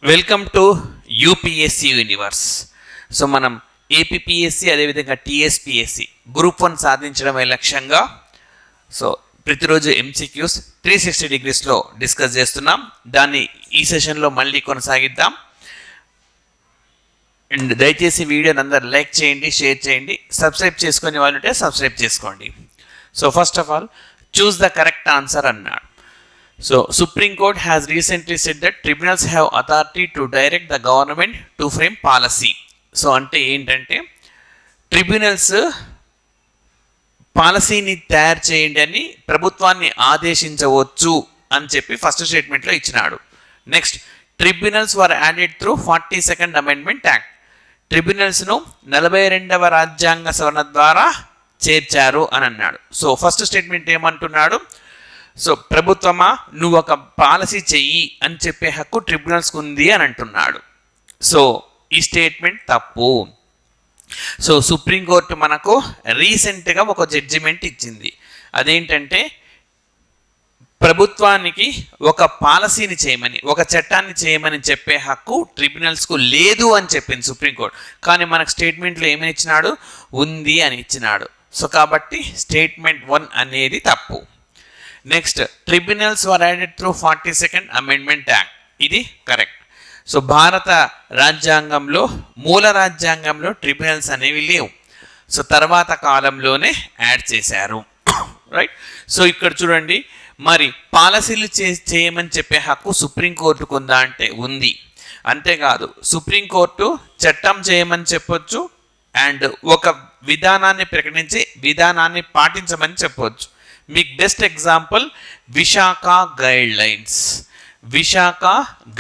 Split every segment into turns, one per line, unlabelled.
Welcome to UPSC universe. So మనం APPSC అదేవిధంగా TSPSC group 1 సాధించడమే లక్ష్యంగా సో ప్రతిరోజు ఎంసీక్యూస్ 360 డిగ్రీస్లో డిస్కస్ చేస్తున్నాం. దాన్ని ఈ సెషన్లో మళ్ళీ కొనసాగిద్దాం. అండ్ దయచేసి వీడియోని అందరు లైక్ చేయండి, షేర్ చేయండి. సబ్స్క్రైబ్ చేసుకునే వాళ్ళు ఉంటే సబ్స్క్రైబ్ చేసుకోండి. So first of all choose the correct answer అన్నాడు. So, Supreme Court has recently said that tribunals have authority to direct the government to frame policy. So, అంటే ఏంటంటే ట్రిబ్యునల్స్ పాలసీని తయారు చేయండి అని ప్రభుత్వాన్ని ఆదేశించవచ్చు అని చెప్పి ఫస్ట్ స్టేట్మెంట్లో ఇచ్చినాడు. Next, tribunals were added through 42nd amendment act. ట్రిబ్యునల్స్ను 42వ రాజ్యాంగ సవరణ ద్వారా చేర్చారు అని అన్నాడు. సో ఫస్ట్ స్టేట్మెంట్ ఏమంటున్నాడు? సో ప్రభుత్వమా నువ్వు ఒక పాలసీ చెయ్యి అని చెప్పే హక్కు ట్రిబ్యునల్స్కి ఉంది అని అంటున్నాడు. సో ఈ స్టేట్మెంట్ తప్పు. సో సుప్రీంకోర్టు మనకు రీసెంట్గా ఒక జడ్జిమెంట్ ఇచ్చింది. అదేంటంటే ప్రభుత్వానికి ఒక పాలసీని చేయమని, ఒక చట్టాన్ని చేయమని చెప్పే హక్కు ట్రిబ్యునల్స్కు లేదు అని చెప్పింది సుప్రీంకోర్టు. కానీ మనకు స్టేట్మెంట్లో ఏమని ఇచ్చినాడు? ఉంది అని ఇచ్చినాడు. సో కాబట్టి స్టేట్మెంట్ 1 అనేది తప్పు. Next, tribunals were added through 42nd amendment act. ఇది కరెక్ట్. సో భారత రాజ్యాంగంలో, మూల రాజ్యాంగంలో ట్రిబ్యునల్స్ అనేవి లేవు. సో తర్వాత కాలంలోనే యాడ్ చేశారు. రైట్. సో ఇక్కడ చూడండి, మరి పాలసీలు చేయమని చెప్పే హక్కు సుప్రీంకోర్టుకు ఉందా అంటే ఉంది. అంతేకాదు సుప్రీంకోర్టు చట్టం చేయమని చెప్పొచ్చు అండ్ ఒక విధానాన్ని ప్రకటించి విధానాన్ని పాటించమని చెప్పొచ్చు. మీకు best example Visakha guide lines. Visakha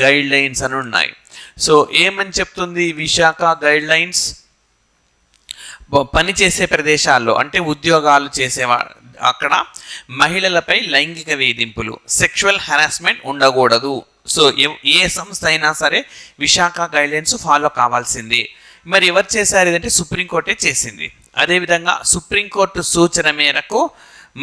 guide lines అని ఉన్నాయి. సో ఏమని చెప్తుంది విశాఖ గైడ్ లైన్స్? పనిచేసే ప్రదేశాల్లో అంటే ఉద్యోగాలు చేసేవా అక్కడ మహిళలపై లైంగిక వేధింపులు, సెక్షువల్ హెరాస్మెంట్ ఉండకూడదు. సో ఏ సంస్థ అయినా సరే విశాఖ గైడ్ లైన్స్ ఫాలో కావాల్సింది. మరి ఎవరు చేశారు? ఇదంటే సుప్రీంకోర్టే చేసింది. అదేవిధంగా సుప్రీంకోర్టు సూచన మేరకు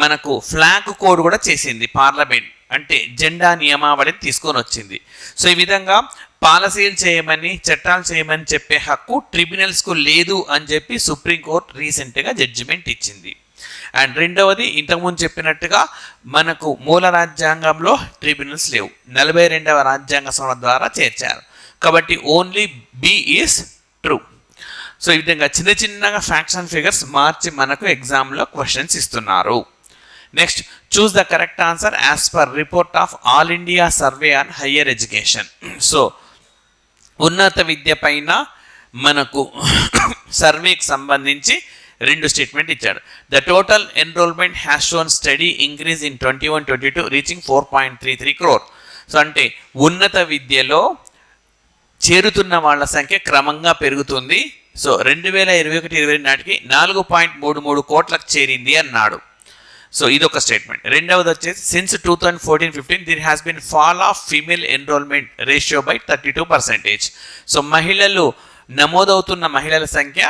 మనకు ఫ్లాగ్ కోడ్ కూడా చేసింది పార్లమెంట్. అంటే జెండా నియమావళిని తీసుకొని వచ్చింది. సో ఈ విధంగా పాలసీలు చేయమని, చట్టాలు చేయమని చెప్పే హక్కు ట్రిబ్యునల్స్కు లేదు అని చెప్పి సుప్రీంకోర్టు రీసెంట్గా జడ్జిమెంట్ ఇచ్చింది. అండ్ రెండవది, ఇంతకుముందు చెప్పినట్టుగా మనకు మూల రాజ్యాంగంలో ట్రిబ్యునల్స్ లేవు, 42వ రాజ్యాంగ సవరణ ద్వారా చేర్చారు. కాబట్టి only B is true. So ఈ విధంగా చిన్న చిన్నగా ఫ్యాక్ట్స్ అండ్ ఫిగర్స్ మార్చి మనకు ఎగ్జామ్లో క్వశ్చన్స్ ఇస్తున్నారు. Next, choose the correct answer as per report of all India survey on higher education. So ఉన్నత విద్య పైన మనకు సర్వేకి సంబంధించి 2 స్టేట్మెంట్ ఇచ్చాడు. The total enrolment has shown steady increase in 21-22 reaching 4.33 crore. So అంటే ఉన్నత విద్యలో చేరుతున్న వాళ్ళ సంఖ్య క్రమంగా పెరుగుతుంది. సో 2021-22 నాటికి 4.33 కోట్లకు చేరింది అన్నాడు. సో ఇదొక స్టేట్మెంట్. రెండవది వచ్చేసి since 2014-15 there has been fall of female enrolment ratio by 32%. So మహిళలు నమోదవుతున్న మహిళల సంఖ్య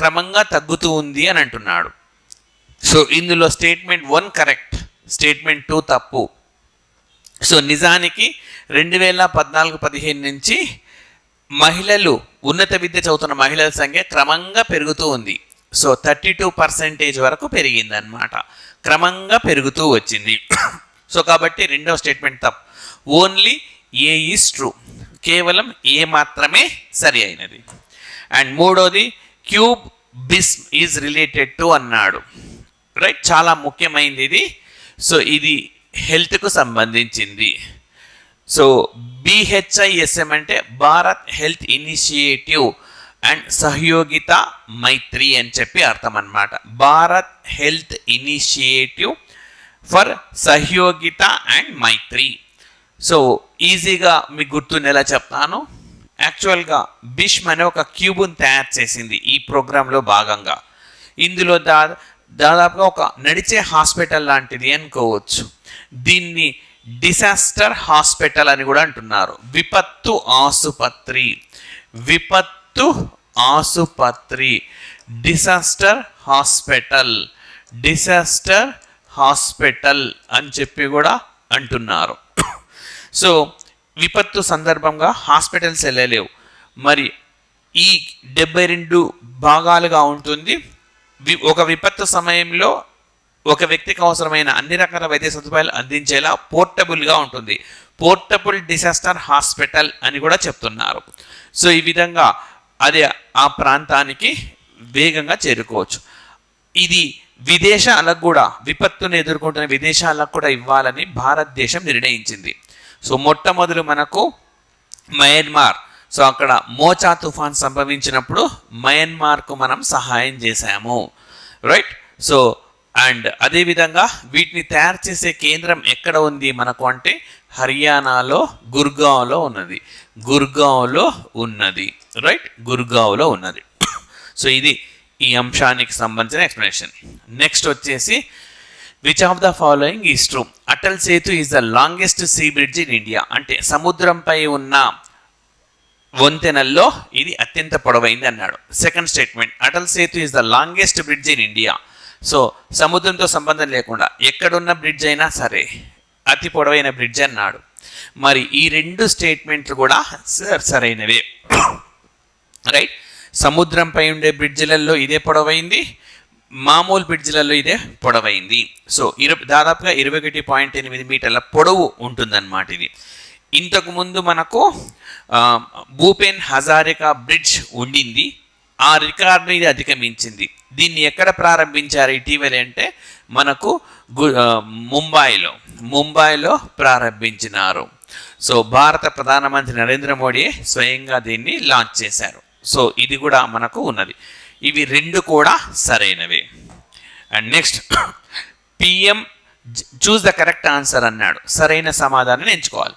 క్రమంగా తగ్గుతూ ఉంది అని అంటున్నాడు. సో ఇందులో స్టేట్మెంట్ 1 కరెక్ట్, స్టేట్మెంట్ 2 తప్పు. సో నిజానికి 2014-15 నుంచి మహిళలు, ఉన్నత విద్య చదువుతున్న మహిళల సంఖ్య క్రమంగా పెరుగుతూ ఉంది. సో 32% వరకు పెరిగిందనమాట, క్రమంగా పెరుగుతూ వచ్చింది. సో కాబట్టి రెండవ స్టేట్మెంట్ తప్పు. ఓన్లీ ఏ ఈజ్ ట్రూ, కేవలం ఏ మాత్రమే సరి అయినది. అండ్ మూడోది, క్యూబ్ బిస్ ఈజ్ రిలేటెడ్ టు అన్నాడు. రైట్, చాలా ముఖ్యమైనది ఇది. సో ఇది హెల్త్కు సంబంధించింది. సో BHISM అంటే Bharat Health Initiative and Sahyogita Maitri అని చెప్పి అర్థం అన్నమాట. Bharat Health Initiative for Sahyogita and Maitri. So ఈజీగా మీకు గుర్తుండేలా చెప్తాను. యాక్చువల్గా బిష్మ్ అనే ఒక క్యూబ్ని తయారు చేసింది ఈ ప్రోగ్రాంలో భాగంగా. ఇందులో దాదాపుగా ఒక నడిచే హాస్పిటల్ లాంటిది అనుకోవచ్చు. దీన్ని డిసాస్టర్ హాస్పిటల్ అని కూడా అంటున్నారు. విపత్తు ఆసుపత్రి, విపత్తు ఆసుపత్రి, డిసాస్టర్ హాస్పిటల్, డిసాస్టర్ హాస్పిటల్ అని చెప్పి కూడా అంటున్నారు. సో విపత్తు సందర్భంగా హాస్పిటల్స్ వెళ్ళలేవు. మరి ఈ 72 భాగాలుగా ఉంటుంది. ఒక విపత్తు సమయంలో ఒక వ్యక్తికి అవసరమైన అన్ని రకాల వైద్య సదుపాయాలు అందించేలా పోర్టబుల్గా ఉంటుంది. పోర్టబుల్ డిసాస్టర్ హాస్పిటల్ అని కూడా చెప్తున్నారు. సో ఈ విధంగా అది ఆ ప్రాంతానికి వేగంగా చేరుకోవచ్చు. ఇది విదేశాలకు కూడా, విపత్తును ఎదుర్కొంటున్న విదేశాలకు కూడా ఇవ్వాలని భారతదేశం నిర్ణయించింది. సో మొట్టమొదలు మనకు మయన్మార్, సో అక్కడ మోచా తుఫాన్ సంభవించినప్పుడు మయన్మార్కు మనం సహాయం చేశాము, రైట్. సో అండ్ అదేవిధంగా వీటిని తయారు చేసే కేంద్రం ఎక్కడ ఉంది మనకు అంటే హర్యానాలో గుర్గావ్లో ఉన్నది, రైట్, గుర్గావ్లో ఉన్నది. సో ఇది ఈ అంశానికి సంబంధించిన ఎక్స్ప్లెనేషన్. నెక్స్ట్ వచ్చేసి which of the following is true? Atal Setu is the longest sea bridge in India. అంటే సముద్రంపై ఉన్న వంతెనల్లో ఇది అత్యంత పొడవైంది అన్నాడు. Second statement, Atal Setu is the longest bridge in India. So సముద్రంతో సంబంధం లేకుండా ఎక్కడున్న బ్రిడ్జ్ అయినా సరే అతి పొడవైన బ్రిడ్జ్ అన్నాడు. మరి ఈ రెండు స్టేట్మెంట్లు కూడా సరైనవే, రైట్. సముద్రంపై ఉండే బ్రిడ్జిలలో ఇదే పొడవైంది, మామూలు బ్రిడ్జిలలో ఇదే పొడవైంది. సో దాదాపుగా 21.8 మీటర్ల పొడవు ఉంటుందన్నమాట ఇది. ఇంతకుముందు మనకు భూపేన్ హజారికా బ్రిడ్జ్ ఉండింది, ఆ రికార్డుని ఇది అధిగమించింది. దీన్ని ఎక్కడ ప్రారంభించారు ఇటీవల అంటే మనకు ముంబైలో ప్రారంభించినారు. సో భారత ప్రధానమంత్రి నరేంద్ర మోడీ స్వయంగా దీన్ని లాంచ్ చేశారు. సో ఇది కూడా మనకు ఉన్నది. ఇవి రెండు కూడా సరైనవి. And next PM choose the correct answer అన్నాడు. సరైన సమాధానాన్ని ఎంచుకోవాలి.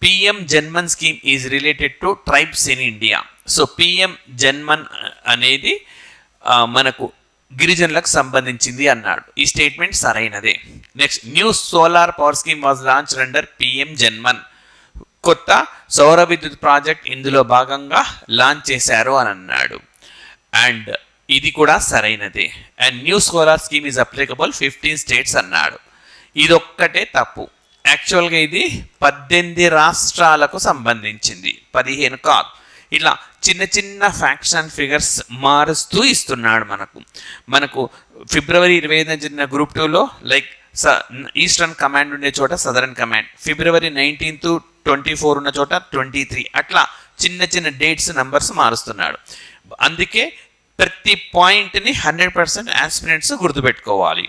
PM JANMAN scheme is related to tribes in India. So PM JANMAN అనేది మనకు గిరిజనులకు సంబంధించింది అన్నాడు. ఈ స్టేట్మెంట్ సరైనదే. Next new solar power scheme was launched under PM JANMAN. కొత్త సౌర విద్యుత్ ప్రాజెక్ట్ ఇందులో భాగంగా లాంచ్ చేశారు అని అన్నాడు. అండ్ ఇది కూడా సరైనదే. And new solar scheme is applicable 15 states అన్నాడు. ఇదొక్కటే తప్పు. యాక్చువల్గా ఇది 18 రాష్ట్రాలకు సంబంధించింది, 15 కాదు. ఇలా చిన్న చిన్న ఫ్యాక్ట్స్ అండ్ ఫిగర్స్ మారుస్తూ ఇస్తున్నాడు మనకు ఫిబ్రవరి 25న జరిగిన గ్రూప్ 2లో లైక్ ఈస్టర్న్ కమాండ్ ఉండే చోట సదరన్ కమాండ్, ఫిబ్రవరి 19 to 24 ఉన్న చోట 23, అట్లా చిన్న చిన్న డేట్స్ నంబర్స్ మారుస్తున్నాడు. అందుకే ప్రతి పాయింట్ని 100% ఆస్పిరెంట్స్ గుర్తుపెట్టుకోవాలి.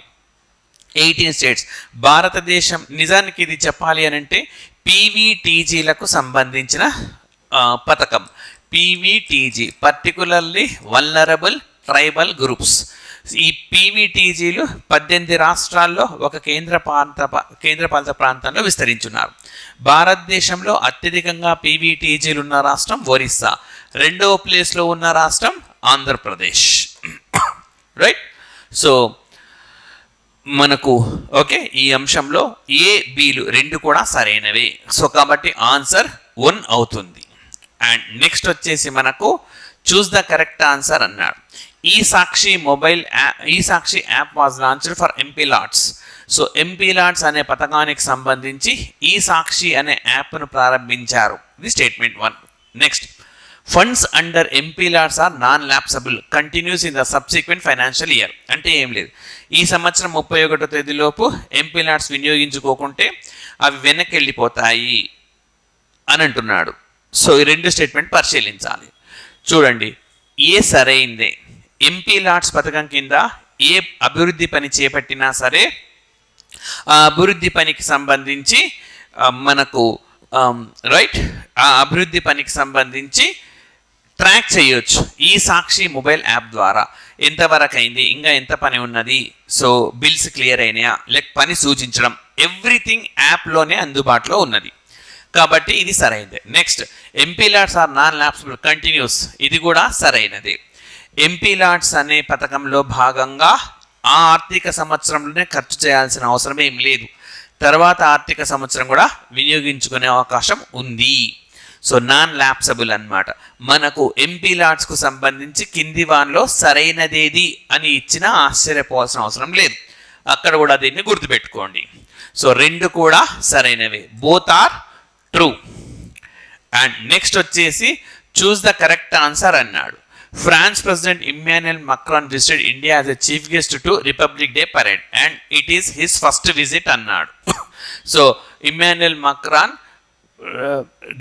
18 స్టేట్స్. భారతదేశం నిజానికి ఇది చెప్పాలి అని అంటే పీవీటీజీలకు సంబంధించిన పథకం. PVTG particularly vulnerable tribal groups. ఈ పీవీటీజీలు 18 రాష్ట్రాల్లో ఒక కేంద్రపాలిత ప్రాంతంలో విస్తరించున్నారు. భారతదేశంలో అత్యధికంగా పీవీటీజీలు ఉన్న రాష్ట్రం ఒరిస్సా, రెండవ ప్లేస్లో ఉన్న రాష్ట్రం ఆంధ్రప్రదేశ్, రైట్. సో మనకు ఓకే, ఈ అంశంలో ఏ బీలు రెండు కూడా సరైనవే. సో కాబట్టి ఆన్సర్ 1 అవుతుంది. అండ్ నెక్స్ట్ వచ్చేసి మనకు చూస్ ద కరెక్ట్ ఆన్సర్ అన్నాడు. ఈ Sakshi app was launched for MP LADS. So MP LADS అనే పథకానికి సంబంధించి ఈ సాక్షి అనే యాప్ను ప్రారంభించారు. ఇది statement 1. Next funds under MP LADS are non lapsable continues in the subsequent financial year. అంటే ఏం లేదు, ఈ సంవత్సరం 31వ తేదీలోపు ఎంపీ లాట్స్ వినియోగించుకోకుంటే అవి వెనక్కి వెళ్ళిపోతాయి అని అంటున్నాడు. సో ఈ రెండు స్టేట్మెంట్ పరిశీలించాలి. చూడండి, ఏ సరైందే. ఎంపీ లాట్స్ పథకం కింద ఏ అభివృద్ధి పని చేపట్టినా సరే ఆ అభివృద్ధి పనికి సంబంధించి మనకు రైట్, ఆ అభివృద్ధి పనికి సంబంధించి ట్రాక్ చేయొచ్చు ఈ సాక్షి మొబైల్ యాప్ ద్వారా. ఎంతవరకు అయింది, ఇంకా ఎంత పని ఉన్నది, సో బిల్స్ క్లియర్ అయినాయా, లేక పని సూచించడం, ఎవ్రీథింగ్ యాప్లోనే అందుబాటులో ఉన్నది. కాబట్టి ఇది సరైనదే. Next MP LADS are non lapsable continuous. ఇది కూడా సరైనదే. ఎంపీ లాట్స్ అనే పథకంలో భాగంగా ఆ ఆర్థిక సంవత్సరంలోనే ఖర్చు చేయాల్సిన అవసరం ఏం లేదు. తర్వాత ఆర్థిక సంవత్సరం కూడా వినియోగించుకునే అవకాశం ఉంది. సో నాన్ ల్యాప్సబుల్ అన్నమాట. మనకు ఎంపీ లాట్స్కు సంబంధించి కింది వాన్లో సరైనదేది అని ఇచ్చినా ఆశ్చర్యపోవాల్సిన అవసరం లేదు. అక్కడ కూడా దీన్ని గుర్తుపెట్టుకోండి. సో రెండు కూడా సరైనవే. Both are true. And next వచ్చేసి చూస్ ద కరెక్ట్ ఆన్సర్ అన్నాడు. France president Emmanuel Macron visited India as a chief guest to republic day parade and it is his first visit అన్నాడు. సో ఇమ్మాన్యుయల్ మక్రాన్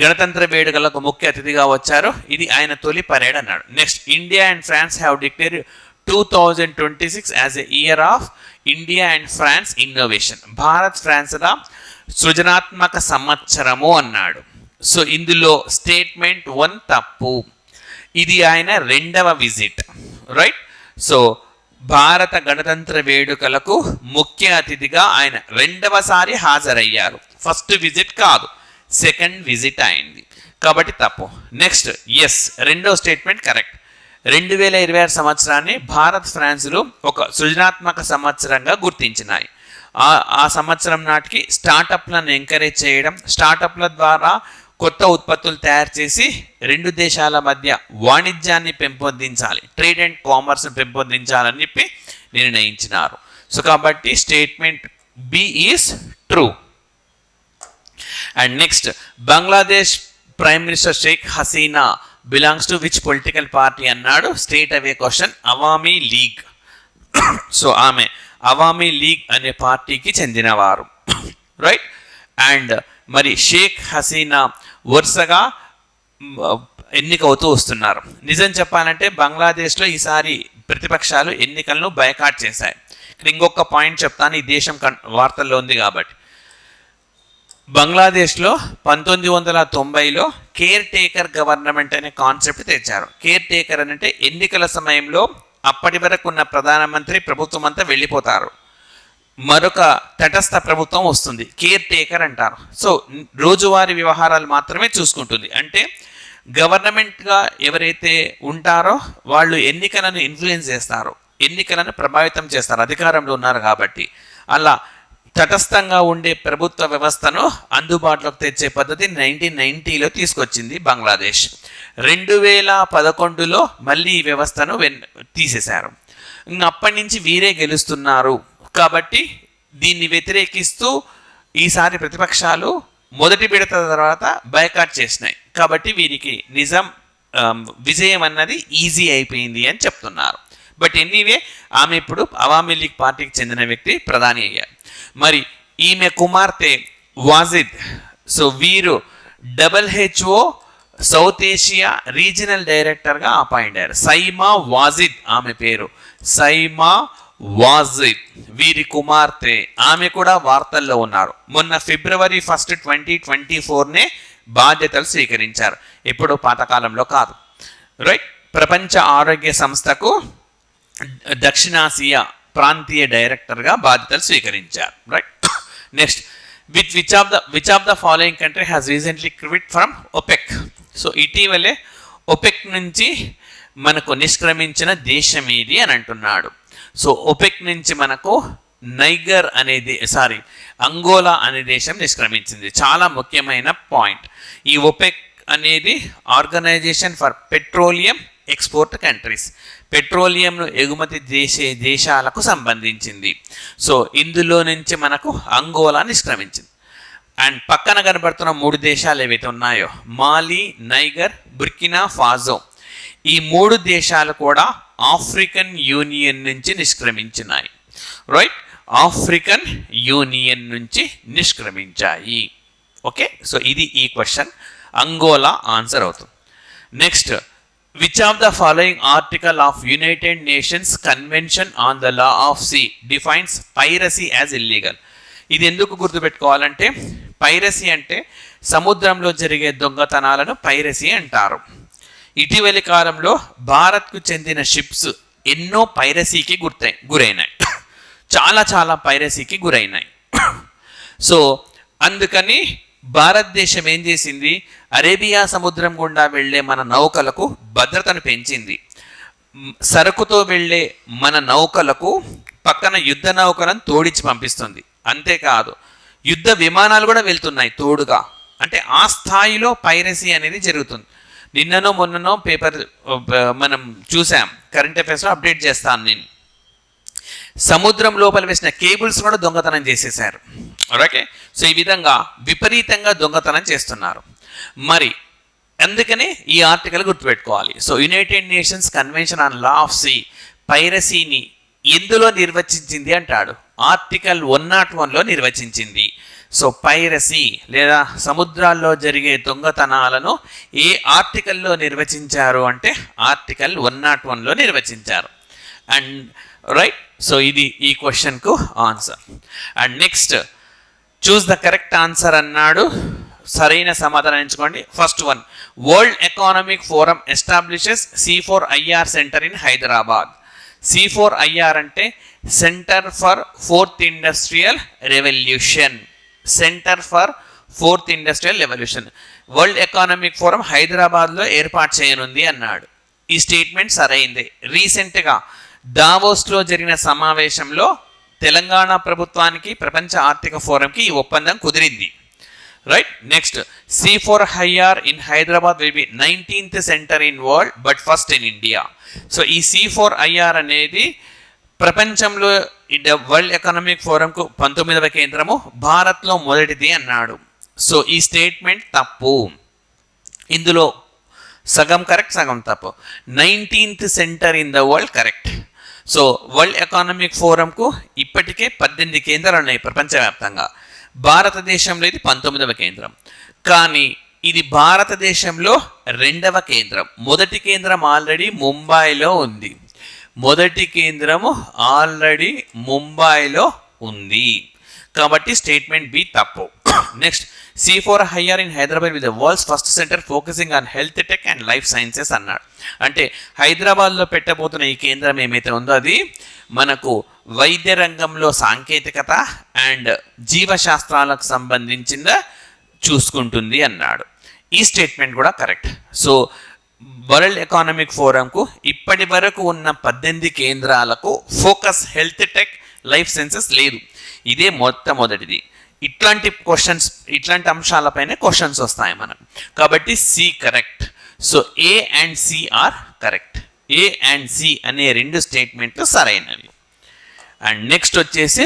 గణతంత్ర వేడుకలకు ముఖ్య అతిథిగా వచ్చారు, ఇది ఆయన తొలి పరేడ్ అన్నాడు. Next India and France have declare 2026 as a year of India and France innovation. Bharat ఫ్రాన్స్ల సృజనాత్మక సంవత్సరము అన్నాడు. సో ఇందులో స్టేట్మెంట్ 1 తప్పు, ఇది ఆయన రెండవ విజిట్, రైట్. సో భారత గణతంత్ర వేడుకలకు ముఖ్య అతిథిగా ఆయన రెండవసారి హాజరయ్యారు, ఫస్ట్ విజిట్ కాదు, సెకండ్ విజిట్ అయింది, కాబట్టి తప్పు. నెక్స్ట్ ఎస్, రెండో స్టేట్మెంట్ కరెక్ట్. 2026 సంవత్సరాన్ని భారత్ ఫ్రాన్స్లు ఒక సృజనాత్మక సంవత్సరంగా గుర్తించినాయి. ఆ సంవత్సరం నాటికి స్టార్టప్లను ఎంకరేజ్ చేయడం, స్టార్టప్ల ద్వారా కొత్త ఉత్పత్తులు తయారు చేసి రెండు దేశాల మధ్య వాణిజ్యాన్ని పెంపొందించాలి, ట్రేడ్ అండ్ కామర్స్ పెంపొందించాలని చెప్పి నిర్ణయించినారు. సో కాబట్టి statement B is true. And next Bangladesh prime minister Sheikh Hasina belongs to which political party అన్నాడు. Straight away question, Awami League. So ఆమె అవామీ లీగ్ అనే పార్టీకి చెందినవారు, రైట్. అండ్ మరి షేక్ హసీనా వరుసగా ఎన్నికవుతూ వస్తున్నారు. నిజం చెప్పాలంటే బంగ్లాదేశ్లో ఈసారి ప్రతిపక్షాలు ఎన్నికలను బైకాట్ చేశాయి. ఇక్కడ ఇంకొక పాయింట్ చెప్తాను, ఈ దేశం వార్తల్లో ఉంది కాబట్టి. బంగ్లాదేశ్లో 1990లో కేర్ టేకర్ గవర్నమెంట్ అనే కాన్సెప్ట్ తెచ్చారు. కేర్ టేకర్ అంటే ఎన్నికల సమయంలో అప్పటి వరకు ఉన్న ప్రధానమంత్రి ప్రభుత్వం అంతా వెళ్ళిపోతారు, మరొక తటస్థ ప్రభుత్వం వస్తుంది, కేర్ టేకర్ అంటారు. సో రోజువారీ వ్యవహారాలు మాత్రమే చూసుకుంటుంది. అంటే గవర్నమెంట్గా ఎవరైతే ఉంటారో వాళ్ళు ఎన్నికలను ఇన్ఫ్లుయెన్స్ చేస్తారు, ఎన్నికలను ప్రభావితం చేస్తారు, అధికారంలో ఉన్నారు కాబట్టి. అలా తటస్థంగా ఉండే ప్రభుత్వ వ్యవస్థను అందుబాటులోకి తెచ్చే పద్ధతి 1990లో తీసుకొచ్చింది బంగ్లాదేశ్. 2011లో మళ్ళీ ఈ వ్యవస్థను తీసేశారు. అప్పటి నుంచి వీరే గెలుస్తున్నారు కాబట్టి దీన్ని వ్యతిరేకిస్తూ ఈసారి ప్రతిపక్షాలు మొదటి విడత తర్వాత బైకాట్ చేసినాయి. కాబట్టి వీరికి విజయం అన్నది ఈజీ అయిపోయింది అని చెప్తున్నారు. బట్ ఎనీవే ఆమె ఇప్పుడు అవామీ లీగ్ పార్టీకి చెందిన వ్యక్తి ప్రధాని అయ్యారు. మరి ఈమె కుమార్తె వాజిద్, సో వీరు WHO సౌత్ ఏషియా రీజనల్ డైరెక్టర్గా అపాయింట్ అయ్యారు. సైమా వాజిద్ ఆమె పేరు, సైమా వాజిద్ వీరి కుమార్తె, ఆమె కూడా వార్తల్లో ఉన్నారు. మొన్న February 1, 2024నే బాధ్యతలు స్వీకరించారు, ఎప్పుడో పాతకాలంలో కాదు, రైట్. ప్రపంచ ఆరోగ్య సంస్థకు దక్షిణాసియా ప్రాంతీయ డైరెక్టర్గా బాధ్యతలు స్వీకరించారు, right. Next which of the following country has recently quit from OPEC. So ఇటీవలే OPEC నుంచి మనకు నిష్క్రమించిన దేశం ఏది అని అంటున్నాడు. సో OPEC నుంచి మనకు అంగోలా అనే దేశం నిష్క్రమించింది. చాలా ముఖ్యమైన పాయింట్. ఈ OPEC అనేది organisation for petroleum export countries, పెట్రోలియంను ఎగుమతి చేసే దేశాలకు సంబంధించింది. సో ఇందులో నుంచి మనకు అంగోలా నిష్క్రమించింది. అండ్ పక్కన కనబడుతున్న 3 దేశాలు ఏవైతే ఉన్నాయో, మాలి, నైగర్, బుర్కినా ఫాజో, ఈ 3 దేశాలు కూడా ఆఫ్రికన్ యూనియన్ నుంచి నిష్క్రమించినాయి, రైట్. ఆఫ్రికన్ యూనియన్ నుంచి నిష్క్రమించాయి. ఓకే, సో ఇది ఈ క్వశ్చన్, అంగోలా ఆన్సర్ అవుతుంది. Next, which of the following article of United nations convention on the law of sea defines piracy as illegal. ఇది ఎందుకు గుర్తుపెట్టుకోవాలంటే, పైరసీ అంటే సముద్రంలో జరిగే దొంగతనాలను పైరసీ అంటారు. ఇటీవలి కాలంలో భారత్కు చెందిన షిప్స్ ఎన్నో పైరసీకి గురైనాయి, చాలా పైరసీకి గురైనాయి. సో అందుకని భారతదేశం ఏం చేసింది, అరేబియా సముద్రం గుండా వెళ్ళే మన నౌకలకు భద్రతను పెంచింది. సరుకుతో వెళ్ళే మన నౌకలకు పక్కన యుద్ధ నౌకలను తోడించి పంపిస్తుంది. అంతేకాదు యుద్ధ విమానాలు కూడా వెళ్తున్నాయి తోడుగా. అంటే ఆ స్థాయిలో పైరసీ అనేది జరుగుతుంది. నిన్ననో మొన్ననో పేపర్ మనం చూసాం, కరెంట్ అఫైర్స్లో అప్డేట్ చేస్తాను నేను. సముద్రం లోపల వేసిన కేబుల్స్ కూడా దొంగతనం చేసేసారు, ఓకే. సో ఈ విధంగా విపరీతంగా దొంగతనం చేస్తున్నారు. మరి అందుకనే ఈ ఆర్టికల్ గుర్తుపెట్టుకోవాలి. So united nations convention on law of sea పైరసీని ఎందులో నిర్వచించింది అంటాడు. ఆర్టికల్ 101లో నిర్వచించింది. సో పైరసీ లేదా సముద్రాల్లో జరిగే దొంగతనాలను ఏ ఆర్టికల్లో నిర్వచించారు అంటే ఆర్టికల్ 101లో నిర్వచించారు. అండ్ రైట్, సో ఇది ఈ క్వశ్చన్కు answer. And next choose the correct answer అన్నాడు. సరైన సమాధానం ఎంచుకోండి. First one, world economic forum establishes C4IR centre in Hyderabad. C4IR అంటే centre for fourth industrial revolution. Centre for fourth industrial revolution world economic forum హైదరాబాద్లో ఏర్పాటు చేయనుంది అన్నాడు. ఈ స్టేట్మెంట్ సరైందే. రీసెంట్గా దావోస్లో జరిగిన సమావేశంలో తెలంగాణ ప్రభుత్వానికి ప్రపంచ ఆర్థిక ఫోరంకి ఈ ఒప్పందం కుదిరింది. Right. Next, C4IR in Hyderabad will be 19th centre in world but first in India. So ఈ C4IR అనేది ప్రపంచంలో వరల్డ్ ఎకనామిక్ ఫోరంకు 19వ కేంద్రము, భారత్లో మొదటిది అన్నాడు. సో ఈ స్టేట్మెంట్ తప్పు. ఇందులో సగం కరెక్ట్, సగం తప్పు. 19th centre in the world correct. So world economic ఫోరంకు ఇప్పటికే 18 కేంద్రాలు ఉన్నాయి ప్రపంచవ్యాప్తంగా. భారతదేశంలో ఇది 19వ కేంద్రం. కానీ ఇది భారతదేశంలో 2వ కేంద్రం. మొదటి కేంద్రం ఆల్రెడీ ముంబైలో ఉంది. మొదటి కేంద్రము ఆల్రెడీ ముంబైలో ఉంది. కాబట్టి స్టేట్మెంట్ బి తప్పు. Next, C4IR in Hyderabad with the world's first centre focusing on health tech and life sciences అన్నాడు. అంటే హైదరాబాద్లో పెట్టబోతున్న ఈ కేంద్రం ఏమైతే ఉందో అది మనకు వైద్య రంగంలో సాంకేతికత అండ్ జీవశాస్త్రాలకు సంబంధించిన చూసుకుంటుంది అన్నాడు. ఈ స్టేట్మెంట్ కూడా కరెక్ట్. సో వరల్డ్ ఎకనామిక్ ఫోరంకు ఇప్పటి వరకు ఉన్న 18 కేంద్రాలకు focus health tech life sciences లేదు. ఇదే మొట్టమొదటిది. ఇట్లాంటి క్వశ్చన్స్, ఇట్లాంటి అంశాలపైనే క్వశ్చన్స్ వస్తాయి మనకు. కాబట్టి C correct. So A and C are correct. A and C అనే రెండు స్టేట్మెంట్లు సరైనవి. అండ్ నెక్స్ట్ వచ్చేసి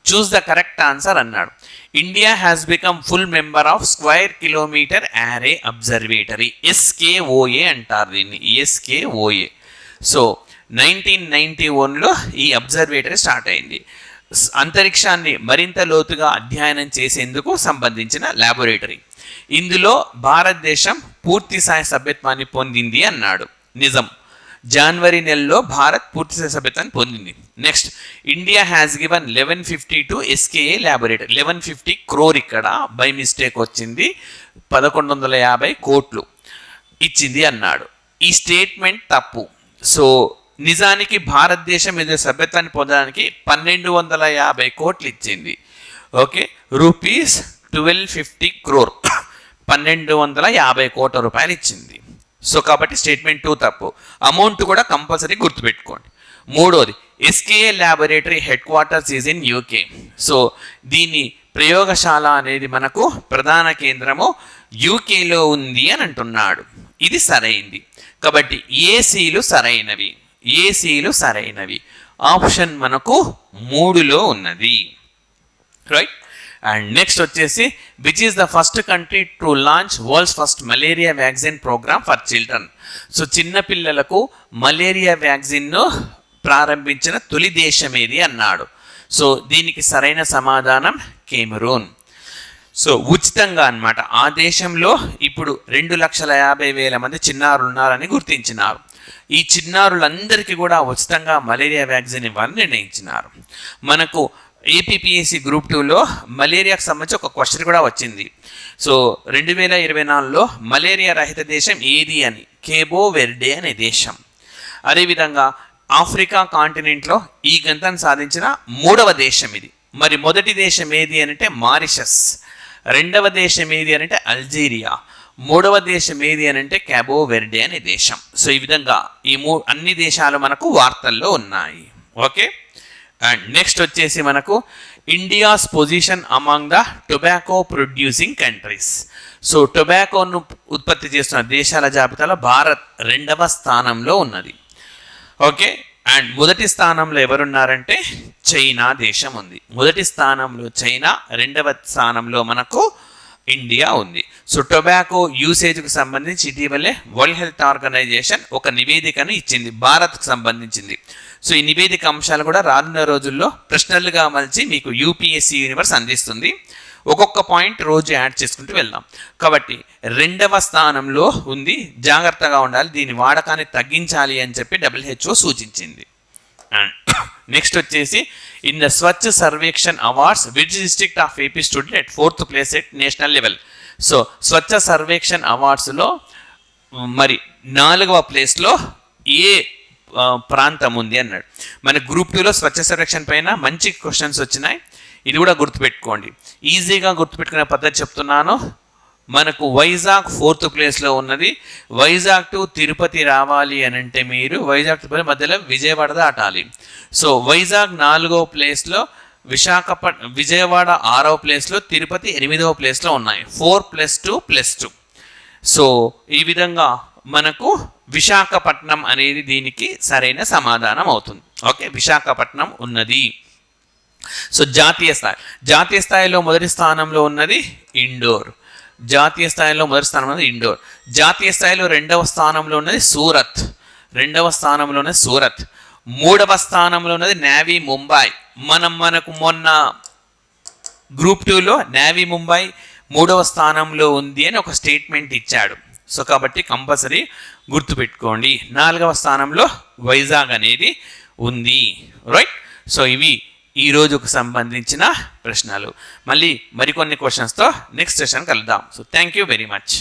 చూస్ ద కరెక్ట్ ఆన్సర్ అన్నాడు. India has become full member of square kilometer array observatory. SKOA అంటారు దీన్ని, SKOA. సో 1991లో ఈ అబ్జర్వేటరీ స్టార్ట్ అయింది. అంతరిక్షాన్ని మరింత లోతుగా అధ్యయనం చేసేందుకు సంబంధించిన ల్యాబొరేటరీ. ఇందులో భారతదేశం పూర్తిస్థాయి సభ్యత్వాన్ని పొందింది అన్నాడు. నిజం. జనవరి నెలలో భారత్ పూర్తిస్థాయి సభ్యత్వాన్ని పొందింది. Next, India has given 1152 SKA laboratory. 1150 crore ఇక్కడ బై మిస్టేక్ వచ్చింది. 1150 కోట్లు ఇచ్చింది అన్నాడు. ఈ స్టేట్మెంట్ తప్పు. సో నిజానికి భారతదేశం మీద సభ్యత్వాన్ని పొందడానికి 1250 కోట్లు ఇచ్చింది. ఓకే, రూపీస్ 1250 crore, 1250 కోట్ల రూపాయలు ఇచ్చింది. సో కాబట్టి స్టేట్మెంట్ 2 తప్పు. అమౌంట్ కూడా కంపల్సరీ గుర్తుపెట్టుకోండి. మూడోది, SKA laboratory head quarters is in UK. So దీని ప్రయోగశాల అనేది మనకు ప్రధాన కేంద్రము UKలో ఉంది అని అంటున్నాడు. ఇది సరైంది. కాబట్టి ఏసీలు సరైనవి. ఏసీలు సరైనవి. ఆప్షన్ మనకు 3లో ఉన్నది. రైట్. అండ్ నెక్స్ట్ వచ్చేసి which is the first country to launch world's first malaria vaccine program for children. So చిన్నపిల్లలకు మలేరియా వ్యాక్సిన్ను ప్రారంభించిన తొలి దేశం ఏది అన్నాడు. సో దీనికి సరైన సమాధానం కెమెరూన్. సో ఉచితంగా అన్నమాట. ఆ దేశంలో ఇప్పుడు 2,50,000 మంది చిన్నారులు ఉన్నారని గుర్తించినారు. ఈ చిన్నారులందరికీ కూడా ఉచితంగా మలేరియా వ్యాక్సిన్ ఇవ్వాలని నిర్ణయించినారు. మనకు APPSC Group 2లో మలేరియాకు సంబంధించి ఒక క్వశ్చన్ కూడా వచ్చింది. సో 2024లో మలేరియా రహిత దేశం ఏది అని, కేబో వెర్డే అనే దేశం. అదేవిధంగా ఆఫ్రికా కాంటినెంట్లో ఈ గంతను సాధించిన 3వ దేశం ఇది. మరి మొదటి దేశం ఏది అంటే మారిషస్, రెండవ దేశం ఏది అంటే అల్జీరియా, మూడవ దేశం ఏది అంటే క్యాబో వెర్డే అనే దేశం. సో ఈ విధంగా ఈ అన్ని దేశాలు మనకు వార్తల్లో ఉన్నాయి. ఓకే. అండ్ నెక్స్ట్ వచ్చేసి మనకు India's position among the tobacco producing countries. So టొబాకోను ఉత్పత్తి చేస్తున్న దేశాల జాబితాలో భారత్ 2వ స్థానంలో ఉన్నది. ఓకే. అండ్ మొదటి స్థానంలో ఎవరున్నారంటే చైనా దేశం ఉంది. మొదటి స్థానంలో చైనా, 2వ స్థానంలో మనకు ఇండియా ఉంది. సో టొబాకో యూసేజ్కి సంబంధించి ఇటీవలే వరల్డ్ హెల్త్ ఆర్గనైజేషన్ ఒక నివేదికను ఇచ్చింది భారత్కు సంబంధించింది. సో ఈ నివేదిక అంశాలు కూడా రానున్న రోజుల్లో ప్రశ్నలుగా మలిచి మీకు యూపీఎస్సీ యూనివర్స్ అందిస్తుంది. ఒక్కొక్క పాయింట్ రోజు యాడ్ చేసుకుంటూ వెళ్దాం. కాబట్టి 2వ స్థానంలో ఉంది, జాగ్రత్తగా ఉండాలి, దీని వాడకాన్ని తగ్గించాలి అని చెప్పి WHO సూచించింది. అండ్ నెక్స్ట్ వచ్చేసి in the Swachh Survekshan awards which district of AP student at 4th place at national level. So Swachh Survekshan అవార్డ్స్లో మరి 4వ ప్లేస్లో ఏ ప్రాంతం ఉంది అన్నాడు. మన గ్రూప్ 2లో స్వచ్ఛ సర్వేక్షణ పైన మంచి క్వశ్చన్స్ వచ్చినాయి, ఇది కూడా గుర్తుపెట్టుకోండి. ఈజీగా గుర్తుపెట్టుకునే పద్ధతి చెప్తున్నాను. మనకు వైజాగ్ 4th ప్లేస్లో ఉన్నది. వైజాగ్ టు తిరుపతి రావాలి అని అంటే మీరు వైజాగ్ తిరుపతి మధ్యలో విజయవాడ దాటాలి. సో వైజాగ్ 4వ ప్లేస్లో, విజయవాడ 6వ ప్లేస్లో, తిరుపతి 8వ ప్లేస్లో ఉన్నాయి. 4+2+2. సో ఈ విధంగా మనకు విశాఖపట్నం అనేది దీనికి సరైన సమాధానం అవుతుంది. ఓకే, విశాఖపట్నం ఉన్నది. సో జాతీయ స్థాయిలో మొదటి స్థానంలో ఉన్నది ఇండోర్. జాతీయ స్థాయిలో 2వ స్థానంలో ఉన్నది సూరత్. 3వ స్థానంలో ఉన్నది నేవీ ముంబై. మనకు మొన్న గ్రూప్ 2లో నేవీ ముంబై 3వ స్థానంలో ఉంది అని ఒక స్టేట్మెంట్ ఇచ్చాడు. సో కాబట్టి కంపల్సరీ గుర్తుపెట్టుకోండి. 4వ స్థానంలో వైజాగ్ అనేది ఉంది. రైట్. సో ఇవి ఈ రోజుకు సంబంధించిన ప్రశ్నలు. మళ్ళీ మరికొన్ని క్వశ్చన్స్తో నెక్స్ట్ సెషన్ కలుద్దాం. So thank you very much.